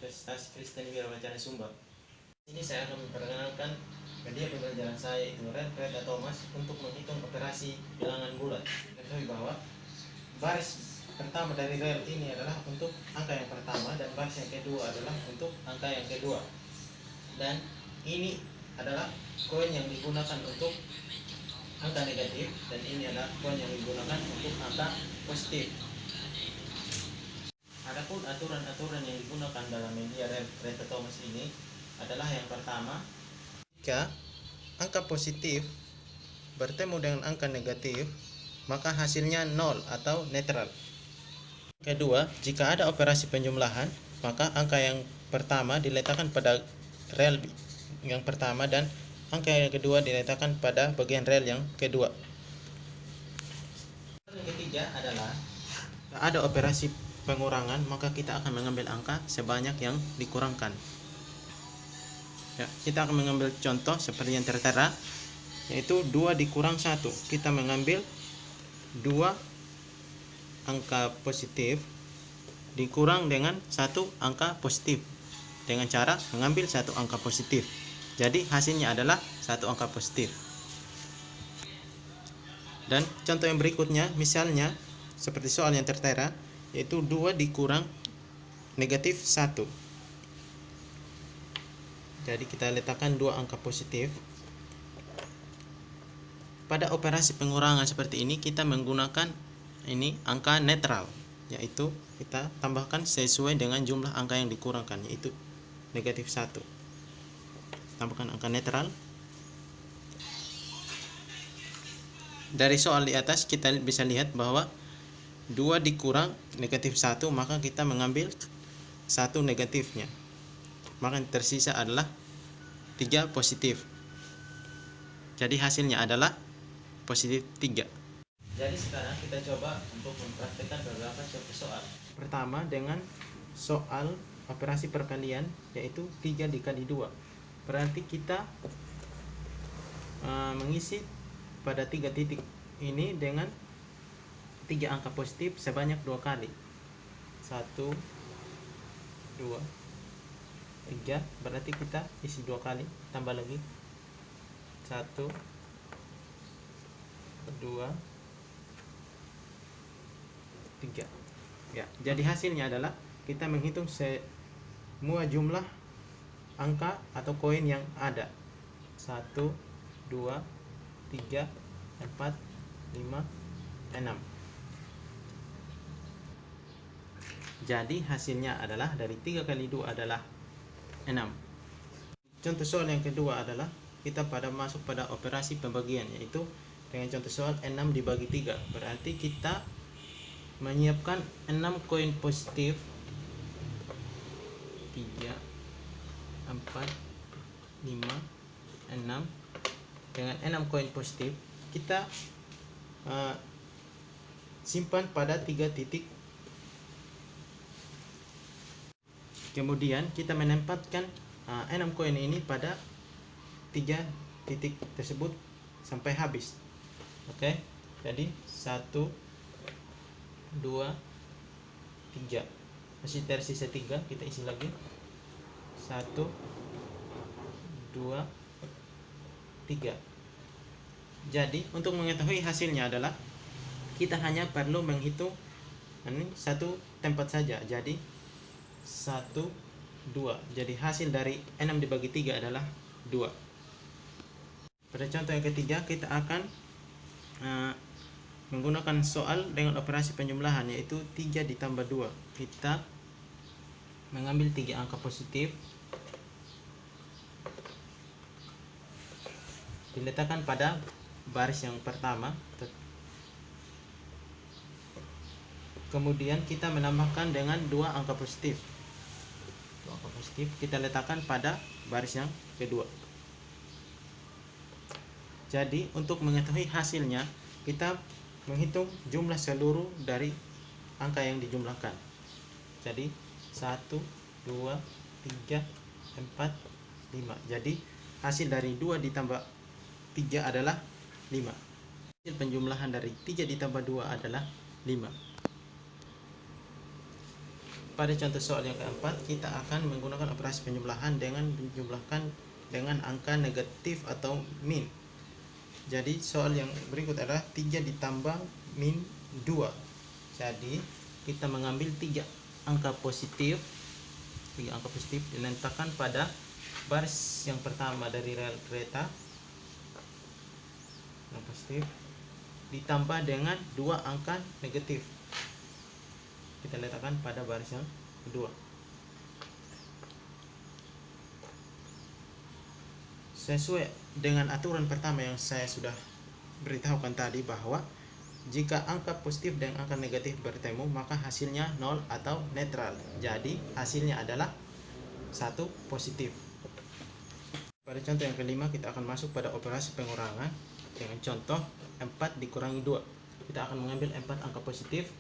Universitas Kristen Wirabacana Sumber. Ini saya akan memperkenalkan media pembelajaran saya, itu Reta Thomas, untuk menghitung operasi bilangan bulat. Ketahui bahwa baris pertama dari rel ini adalah untuk angka yang pertama dan baris yang kedua adalah untuk angka yang kedua. Dan ini adalah koin yang digunakan untuk angka negatif dan ini adalah koin yang digunakan untuk angka positif. Adapun aturan-aturan yang digunakan dalam media Reta Thomas ini adalah yang pertama, jika angka positif bertemu dengan angka negatif, maka hasilnya 0 atau netral. Kedua, jika ada operasi penjumlahan, maka angka yang pertama diletakkan pada rel yang pertama dan angka yang kedua diletakkan pada bagian rel yang kedua. Yang ketiga adalah jika ada operasi pengurangan, maka kita akan mengambil angka sebanyak yang dikurangkan. Ya, kita akan mengambil contoh seperti yang tertera, yaitu 2 dikurang 1. Kita mengambil 2 angka positif dikurang dengan 1 angka positif dengan cara mengambil 1 angka positif. Jadi hasilnya adalah 1 angka positif. Dan contoh yang berikutnya, misalnya seperti soal yang tertera, yaitu 2 dikurang negatif 1. Jadi kita letakkan 2 angka positif. Pada operasi pengurangan seperti ini kita menggunakan ini angka netral, yaitu kita tambahkan sesuai dengan jumlah angka yang dikurangkan, yaitu negatif 1. Tambahkan angka netral. Dari soal di atas kita bisa lihat bahwa 2 dikurang negatif 1, maka kita mengambil 1 negatifnya. Maka yang tersisa adalah 3 positif. Jadi hasilnya adalah positif 3. Jadi sekarang kita coba untuk mempraktikkan beberapa contoh soal. Pertama dengan soal operasi perkalian, yaitu 3 dikali 2. Berarti kita mengisi pada 3 titik ini dengan 3 angka positif sebanyak 2 kali. 1, 2, 3. Berarti kita isi 2 kali, tambah lagi 1, 2, 3. Ya, jadi hasilnya adalah kita menghitung semua jumlah angka atau koin yang ada. 1, 2, 3, 4, 5, 6. Jadi hasilnya adalah dari 3 kali 2 adalah 6. Contoh soal yang kedua adalah kita masuk pada operasi pembagian, yaitu dengan contoh soal 6 dibagi 3. Berarti kita menyiapkan 6 koin positif, 3, 4, 5, 6. Dengan 6 koin positif kita simpan pada 3 titik. Kemudian kita menempatkan 6 koin ini pada 3 titik tersebut sampai habis. Oke, jadi 1, 2, 3. Masih tersisa 3, kita isi lagi. 1, 2, 3. Jadi untuk mengetahui hasilnya adalah kita hanya perlu menghitung ini satu tempat saja. Jadi 1, 2. Jadi hasil dari 6 dibagi 3 adalah 2. Pada contoh yang ketiga kita akan menggunakan soal dengan operasi penjumlahan, yaitu 3 ditambah 2. Kita mengambil 3 angka positif, diletakkan pada baris yang pertama. Kemudian kita menambahkan dengan 2 angka positif. 2 angka positif kita letakkan pada baris yang kedua. Jadi untuk mengetahui hasilnya kita menghitung jumlah seluruh dari angka yang dijumlahkan. Jadi 1, 2, 3, 4, 5. Jadi hasil dari 2 ditambah 3 adalah 5. Hasil penjumlahan dari 3 ditambah 2 adalah 5. pada contoh soal yang keempat, kita akan menggunakan operasi penjumlahan dengan menjumlahkan dengan angka negatif atau min. Jadi soal yang berikut adalah 3 ditambah min 2. Jadi kita mengambil 3 angka positif diletakkan pada baris yang pertama dari rel kereta yang positif, ditambah dengan 2 angka negatif, kita letakkan pada baris yang kedua. Sesuai dengan aturan pertama yang saya sudah beritahukan tadi, bahwa jika angka positif dan angka negatif bertemu maka hasilnya 0 atau netral. Jadi hasilnya adalah 1 positif. Pada contoh yang kelima, kita akan masuk pada operasi pengurangan dengan contoh 4 dikurangi 2. Kita akan mengambil 4 angka positif,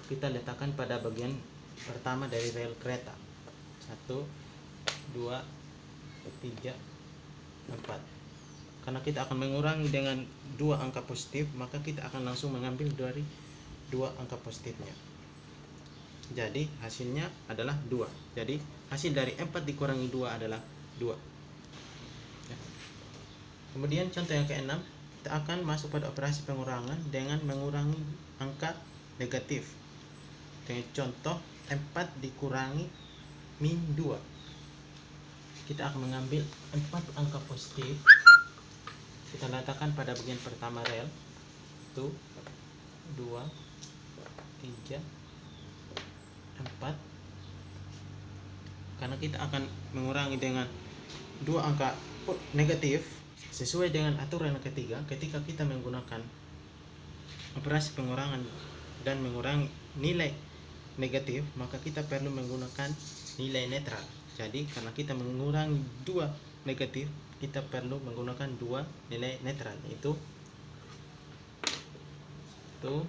kita letakkan pada bagian pertama dari rel kereta. 1, 2, 3, 4. Karena kita akan mengurangi dengan 2 angka positif, maka kita akan langsung mengambil dari 2 angka positifnya. Jadi hasilnya adalah 2. Jadi hasil dari 4 dikurangi 2 adalah 2. Kemudian contoh yang ke-6, kita akan masuk pada operasi pengurangan dengan mengurangi angka negatif. Dengan contoh 4 dikurangi min 2. Kita akan mengambil 4 angka positif, kita letakkan pada bagian pertama rel. 1, 2, 3, 4. Karena kita akan mengurangi dengan 2 angka negatif, sesuai dengan aturan yang ketiga, ketika kita menggunakan operasi pengurangan dan mengurangi nilai negatif, maka kita perlu menggunakan nilai netral. Jadi karena kita mengurangi 2 negatif, kita perlu menggunakan 2 nilai netral, yaitu 2.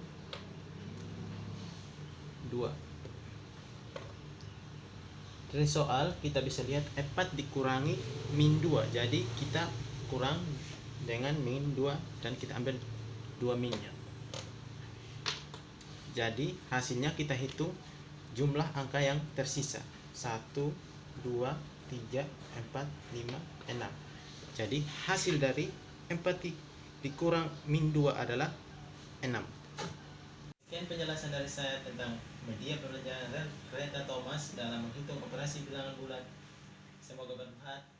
Dari soal kita bisa lihat 4 dikurangi min 2. Jadi kita kurang dengan min 2 dan kita ambil 2 minnya. Jadi hasilnya kita hitung jumlah angka yang tersisa. 1, 2, 3, 4, 5, 6. Jadi hasil dari 4 dikurang min 2 adalah 6. Sekian penjelasan dari saya tentang media pembelajaran rel kereta Thomas dalam menghitung operasi bilangan bulat. Semoga bermanfaat.